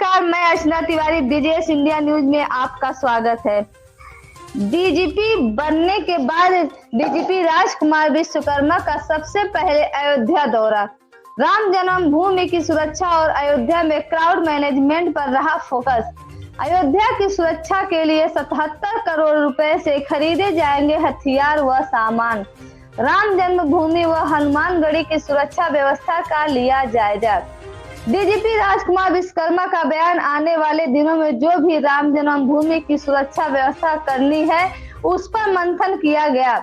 नमस्कार, मैं अर्चना Tiwari. DGS India news में आपका स्वागत है। डीजीपी बनने के बाद डीजीपी राजकुमार विश्वकर्मा का सबसे पहले अयोध्या दौरा। राम जन्मभूमि की सुरक्षा और अयोध्या में क्राउड मैनेजमेंट पर रहा फोकस। अयोध्या की सुरक्षा के लिए 77 करोड़ रुपए से खरीदे जाएंगे हथियार व सामान। राम जन्मभूमि व हनुमानगढ़ी की सुरक्षा व्यवस्था का लिया जायजा। डीजीपी राजकुमार विश्वकर्मा का बयान, आने वाले दिनों में जो भी राम जन्मभूमि की सुरक्षा व्यवस्था करनी है उस पर मंथन किया गया।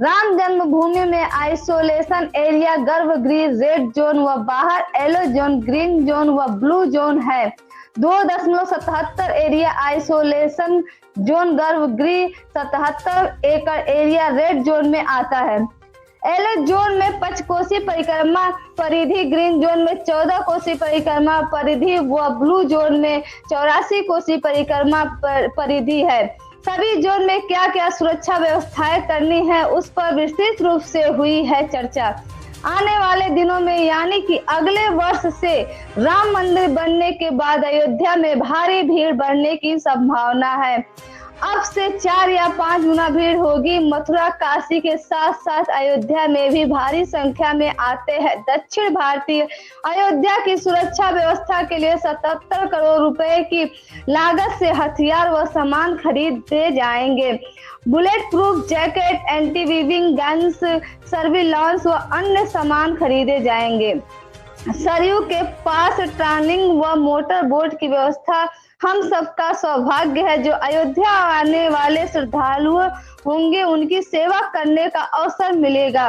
राम जन्मभूमि में आइसोलेशन एरिया, गर्भगृह रेड जोन व बाहर येलो जोन, ग्रीन जोन व ब्लू जोन है। 2.77 एरिया आइसोलेशन जोन गर्भगृह 77 एकड़ एरिया रेड जोन में आता है। येलो जोन में 5 कोसी परिक्रमा परिधि, ग्रीन जोन में 14 कोसी परिक्रमा परिधि व ब्लू जोन में 84 कोसी परिक्रमा परिधि है। सभी जोन में क्या क्या सुरक्षा व्यवस्थाएं करनी है उस पर विस्तृत रूप से हुई है चर्चा। आने वाले दिनों में यानी कि अगले वर्ष से राम मंदिर बनने के बाद अयोध्या में भारी भीड़ बढ़ने की संभावना है। अब से 4 या 5 गुना भीड़ होगी। मथुरा, काशी के साथ साथ अयोध्या में भी भारी संख्या में आते हैं। दक्षिण भारतीय अयोध्या की सुरक्षा व्यवस्था के लिए 77 करोड़ रुपए की लागत से हथियार व सामान खरीदे जाएंगे। Bullet proof jacket, anti weaving guns, surveillance व अन्य सामान खरीदे जाएंगे। सरयू के पास टनलिंग व मोटर बोट की व्यवस्था हम सबका सौभाग्य है। जो अयोध्या आने वाले श्रद्धालु होंगे उनकी सेवा करने का अवसर मिलेगा।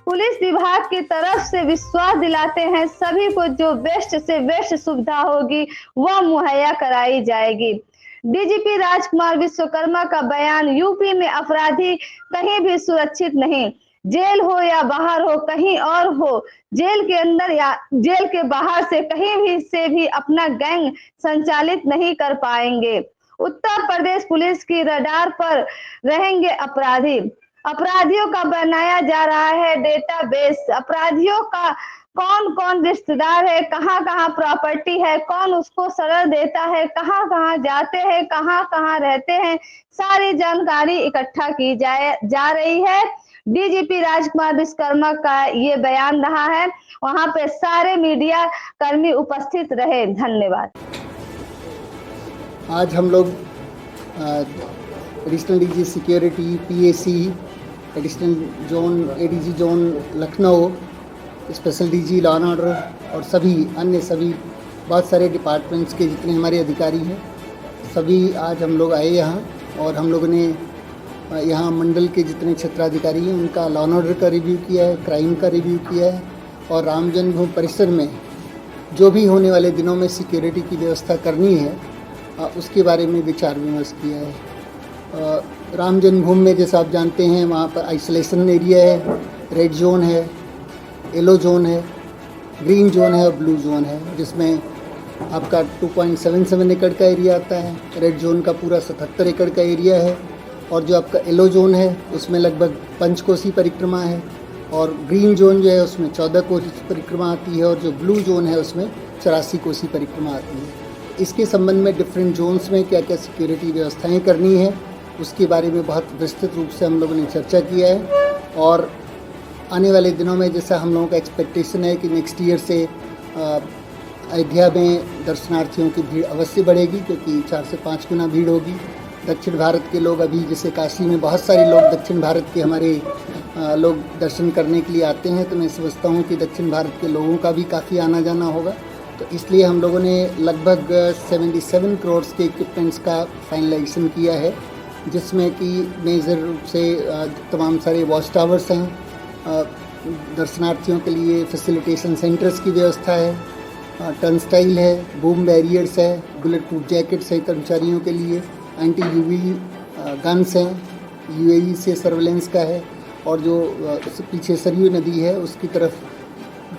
पुलिस विभाग की तरफ से विश्वास दिलाते हैं सभी को जो बेस्ट से बेस्ट सुविधा होगी वह मुहैया कराई जाएगी। डीजीपी राजकुमार विश्वकर्मा का बयान, यूपी में अपराधी कहीं भी सुरक्षित नहीं। जेल हो या बाहर हो, कहीं और हो, जेल के अंदर या जेल के बाहर से कहीं भी से भी अपना गैंग संचालित नहीं कर पाएंगे। उत्तर प्रदेश पुलिस की रडार पर रहेंगे अपराधी। अपराधियों का बनाया जा रहा है डेटाबेस। अपराधियों का कौन कौन रिश्तेदार है, कहाँ कहाँ प्रॉपर्टी है, कौन उसको शरण देता है, कहाँ कहाँ जाते हैं, कहाँ कहाँ रहते हैं, सारी जानकारी इकट्ठा की जा रही है। डीजीपी राजकुमार विश्वकर्मा का ये बयान रहा है। वहां पे सारे मीडिया कर्मी उपस्थित रहे। धन्यवाद। आज हम लोग additional DG security, PAC, additional zone ADG zone Lucknow, special DG law and order और सभी बहुत सारे डिपार्टमेंट्स के जितने हमारे अधिकारी हैं सभी आज हम लोग आए यहाँ। और हम लोगों ने यहाँ मंडल के जितने क्षेत्राधिकारी हैं उनका लॉ एंड ऑर्डर का रिव्यू किया है, क्राइम का रिव्यू किया है और राम जन्मभूमि परिसर में जो भी होने वाले दिनों में सिक्योरिटी की व्यवस्था करनी है उसके बारे में विचार विमर्श किया है। राम जन्मभूमि में जैसा आप जानते हैं वहाँ पर आइसोलेशन एरिया है, रेड जोन है, येलो जोन है, ग्रीन जोन है और ब्लू जोन है, जिसमें आपका 2.77 एकड़ का एरिया आता है। रेड जोन का पूरा 77 एकड़ का एरिया है और जो आपका येलो जोन है उसमें लगभग 5 कोसी परिक्रमा है और ग्रीन जोन जो है उसमें 14 कोसी परिक्रमा आती है और जो ब्लू जोन है उसमें 84 कोसी परिक्रमा आती है। इसके संबंध में डिफरेंट जोन्स में क्या क्या सिक्योरिटी व्यवस्थाएं करनी है उसके बारे में बहुत विस्तृत रूप से हम लोगों ने चर्चा किया है। और आने वाले दिनों में जैसा हम लोगों का एक्सपेक्टेशन है कि नेक्स्ट ईयर से अयोध्या में दर्शनार्थियों की भीड़ अवश्य बढ़ेगी, क्योंकि 4 से 5 गुना भीड़ होगी। दक्षिण भारत के लोग अभी जैसे काशी में बहुत सारे लोग दक्षिण भारत के हमारे लोग दर्शन करने के लिए आते हैं, तो मैं समझता हूँ कि दक्षिण भारत के लोगों का भी काफ़ी आना जाना होगा। तो इसलिए हम लोगों ने लगभग 77 करोड़ के इक्विपमेंट्स का फाइनलाइजेशन किया है, जिसमें कि मेजर रूप से तमाम सारे वॉच टावर्स हैं, दर्शनार्थियों के लिए फैसिलिटेशन सेंटर्स की व्यवस्था है, टर्नस्टाइल है, बूम बैरियर्स है, बुलेट प्रूफ जैकेट्स है कर्मचारियों के लिए, एंटी यूवी गन्स हैं, यूएई से सर्वेलेंस का है और जो पीछे सरयू नदी है उसकी तरफ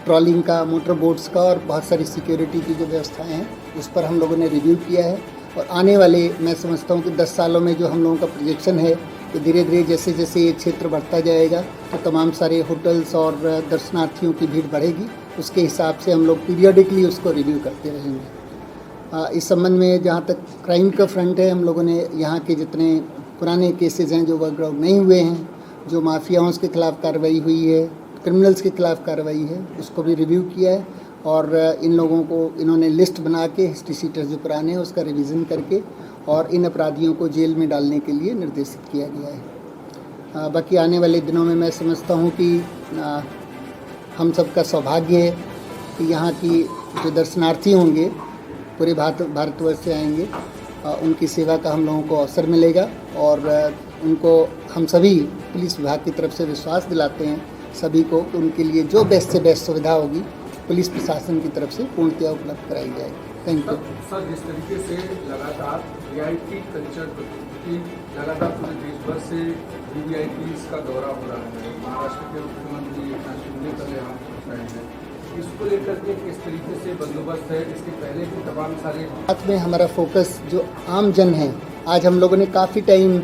ट्रॉलिंग का, मोटर बोट्स का और बहुत सारी सिक्योरिटी की जो व्यवस्थाएं हैं उस पर हम लोगों ने रिव्यू किया है। और आने वाले मैं समझता हूं कि 10 सालों में जो हम लोगों का प्रोजेक्शन है कि धीरे धीरे जैसे जैसे ये क्षेत्र बढ़ता जाएगा तो तमाम सारे होटल्स और दर्शनार्थियों की भीड़ बढ़ेगी। उसके हिसाब से हम लोग पीरियडिकली उसको रिव्यू करते रहेंगे। इस संबंध में जहाँ तक क्राइम का फ्रंट है, हम लोगों ने यहाँ के जितने पुराने केसेस हैं जो वर्कआउट नहीं हुए हैं, जो माफियाओं के खिलाफ कार्रवाई हुई है, क्रिमिनल्स के खिलाफ कार्रवाई है, उसको भी रिव्यू किया है और इन लोगों को इन्होंने लिस्ट बना के हिस्ट्री शीटर्स जो पुराने हैं उसका रिवीजन करके और इन अपराधियों को जेल में डालने के लिए निर्देशित किया गया है। बाकी आने वाले दिनों में मैं समझता हूँ कि हम सबका सौभाग्य है कि यहाँ की जो दर्शनार्थी होंगे पूरे भारतवर्ष से आएंगे, उनकी सेवा का हम लोगों को अवसर मिलेगा और उनको हम सभी पुलिस विभाग की तरफ से विश्वास दिलाते हैं सभी को कि उनके लिए जो बेस्ट से बेस्ट सुविधा होगी पुलिस प्रशासन की तरफ से पूर्णतया उपलब्ध कराई जाएगी। Thank you sir. जिस तरीके से लगातार वीआईपी कल्चर की लगातार पूरे देश भर से वीआईपी का दौरा हो रहा है, महाराष्ट्र के मुख्यमंत्री एकनाथ शिंदे कल यहाँ पहुँच रहे हैं, इसको लेकर के किस तरीके से बंदोबस्त है? इसके पहले भी तमाम सारे साथ में हमारा फोकस जो आम जन है, आज हम लोगों ने काफ़ी टाइम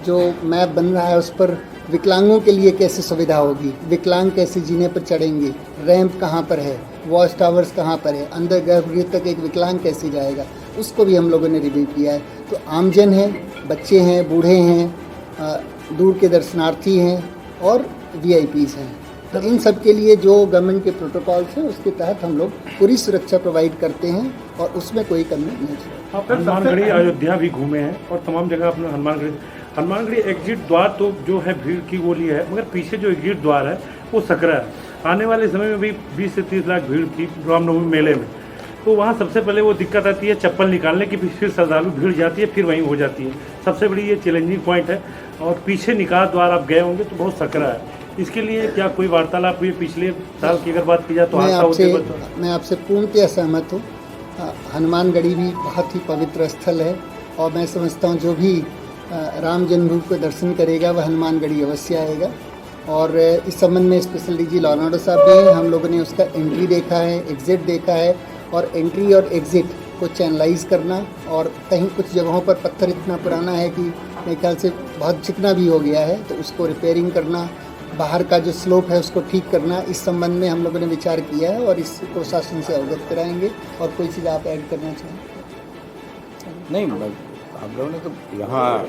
जो मैप बन रहा है उस पर विकलांगों के लिए कैसे सुविधा होगी, विकलांग कैसे जीने पर चढ़ेंगे, रैंप कहाँ पर है, वॉच टावर्स कहाँ पर है, अंदर गर्भगृह तक एक विकलांग कैसे जाएगा, उसको भी हम लोगों ने रिव्यू किया है। तो आमजन हैं, बच्चे हैं, बूढ़े हैं, दूर के दर्शनार्थी हैं और वीआईपीज़ हैं, तो इन सब के लिए जो गवर्नमेंट के प्रोटोकॉल्स हैं उसके तहत हम लोग पूरी सुरक्षा प्रोवाइड करते हैं और उसमें कोई कमी नहीं है। आप हनुमानगढ़ी अयोध्या भी घूमे हैं और तमाम जगह अपने हनुमानगढ़ी एग्जिट द्वार तो जो है भीड़ की गोली है, मगर पीछे जो एग्जिट द्वार है वो सकरा है। आने वाले समय में भी 20 से 30 लाख भीड़ थी रामनवमी मेले में, तो वहाँ सबसे पहले वो दिक्कत आती है चप्पल निकालने की, फिर श्रद्धालु भीड़ जाती है, फिर वहीं हो जाती है। सबसे बड़ी ये चैलेंजिंग पॉइंट है। और पीछे निकास द्वार आप गए होंगे तो बहुत सकरा है, इसके लिए क्या कोई वार्तालाप हुई? पिछले साल की अगर बात की जाए तो मैं आपसे पूर्णतः सहमत हूँ। हनुमानगढ़ी भी बहुत ही पवित्र स्थल है और मैं समझता हूँ जो भी राम जन्मभूमि को दर्शन करेगा वह हनुमानगढ़ी अवश्य आएगा। और इस संबंध में special DG law and order साहब भी हैं, हम लोगों ने उसका एंट्री देखा है, एग्जिट देखा है और एंट्री और एग्जिट को चैनलाइज करना, और कहीं कुछ जगहों पर पत्थर इतना पुराना है कि मेरे ख्याल से बहुत चिकना भी हो गया है, तो उसको रिपेयरिंग करना, बाहर का जो स्लोप है उसको ठीक करना, इस संबंध में हम लोगों ने विचार किया है और इसको शासन से अवगत कराएंगे। और कोई चीज़ आप ऐड करना चाहें? नहीं, हम लोगों ने तो यहाँ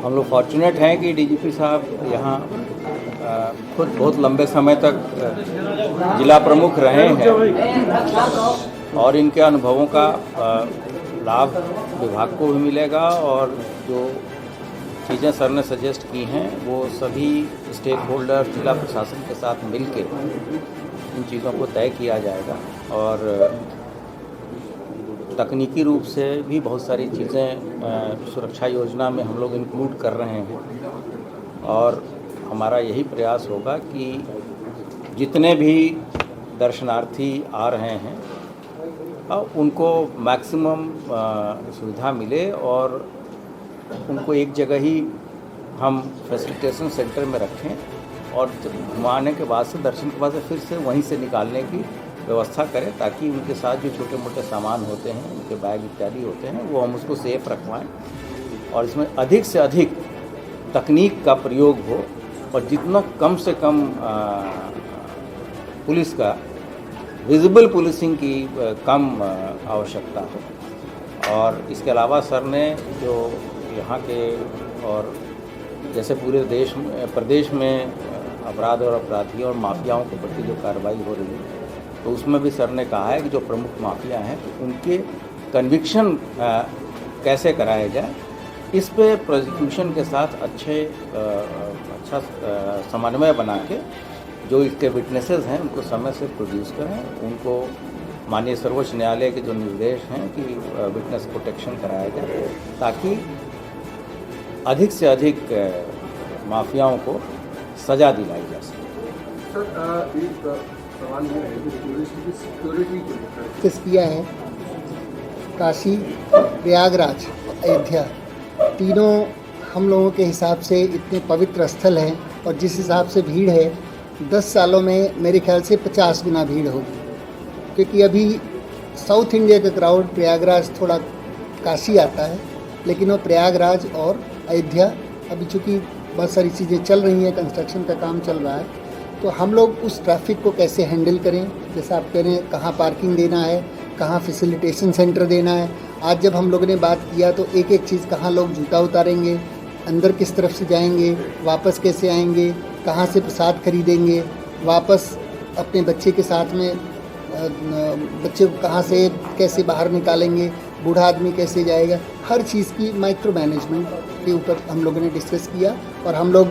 हम लोग फॉर्चुनेट हैं कि डीजीपी साहब यहाँ खुद बहुत लंबे समय तक जिला प्रमुख रहे हैं और इनके अनुभवों का लाभ विभाग को भी मिलेगा और जो चीज़ें सर ने सजेस्ट की हैं वो सभी स्टेक होल्डर जिला प्रशासन के साथ मिलके इन चीज़ों को तय किया जाएगा। और तकनीकी रूप से भी बहुत सारी चीज़ें सुरक्षा योजना में हम लोग इंक्लूड कर रहे हैं और हमारा यही प्रयास होगा कि जितने भी दर्शनार्थी आ रहे हैं उनको मैक्सिमम सुविधा मिले और उनको एक जगह ही हम फैसिलिटेशन सेंटर में रखें और घुमाने के बाद से दर्शन के बाद से फिर से वहीं से निकालने की व्यवस्था करें ताकि उनके साथ जो छोटे मोटे सामान होते हैं, उनके बैग इत्यादि होते हैं, वो हम उसको सेफ रखवाएं और इसमें अधिक से अधिक तकनीक का प्रयोग हो और जितना कम से कम पुलिस का विजिबल पुलिसिंग की कम आवश्यकता हो। और इसके अलावा सर ने जो यहाँ के और जैसे पूरे देश में प्रदेश में अपराध और अपराधियों और माफियाओं के प्रति जो कार्रवाई हो रही है तो उसमें भी सर ने कहा है कि जो प्रमुख माफिया हैं उनके कन्विक्शन कैसे कराया जाए, इस पे प्रोसिक्यूशन के साथ अच्छा समन्वय बना के जो इसके विटनेसेस हैं उनको समय से प्रोड्यूस करें, उनको माननीय सर्वोच्च न्यायालय के जो निर्देश हैं कि विटनेस प्रोटेक्शन कराया जाए ताकि अधिक से अधिक माफियाओं को सजा दिलाई जा सके। सर एक सवाल ये है कि पुलिस की सिक्योरिटी को लेकर किस किया है, काशी, प्रयागराज, अयोध्या तीनों हम लोगों के हिसाब से इतने पवित्र स्थल हैं और जिस हिसाब से भीड़ है 10 सालों में मेरे ख्याल से 50 गुना भीड़ होगी, क्योंकि अभी साउथ इंडिया का क्राउड प्रयागराज थोड़ा काशी आता है, लेकिन वो प्रयागराज और अयोध्या अभी चूँकि बहुत सारी चीज़ें चल रही हैं, कंस्ट्रक्शन का काम चल रहा है, तो हम लोग उस ट्रैफिक को कैसे हैंडल करें, जैसा आप कह रहे हैं कहाँ पार्किंग देना है, कहाँ फैसिलिटेशन सेंटर देना है। आज जब हम लोगों ने बात किया तो एक एक चीज़, कहाँ लोग जूता उतारेंगे, अंदर किस तरफ से जाएंगे, वापस कैसे आएंगे, कहाँ से प्रसाद खरीदेंगे, वापस अपने बच्चे के साथ में बच्चे को कहाँ से कैसे बाहर निकालेंगे, बूढ़ा आदमी कैसे जाएगा, हर चीज़ की माइक्रो मैनेजमेंट के ऊपर हम लोगों ने डिस्कस किया। और हम लोग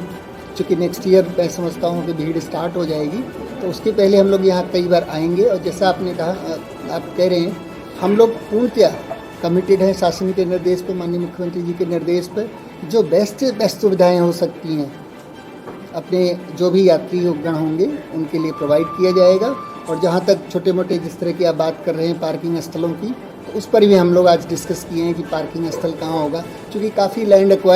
चूँकि नेक्स्ट ईयर मैं समझता हूँ कि भीड़ स्टार्ट हो जाएगी, तो उसके पहले हम लोग यहाँ कई बार आएंगे। और जैसा आपने कहा, आप कह रहे हैं, हम लोग पूर्णतः कमिटेड हैं शासन के निर्देश पर, माननीय मुख्यमंत्री जी के निर्देश पर, जो बेस्ट सुविधाएं हो सकती हैं अपने जो भी यात्री गण होंगे उनके लिए प्रोवाइड किया जाएगा। और जहाँ तक छोटे मोटे जिस तरह की आप बात कर रहे हैं पार्किंग स्थलों की, तो उस पर भी हम लोग आज डिस्कस किए हैं कि पार्किंग स्थल कहाँ होगा, क्योंकि काफ़ी लैंड एक्वायर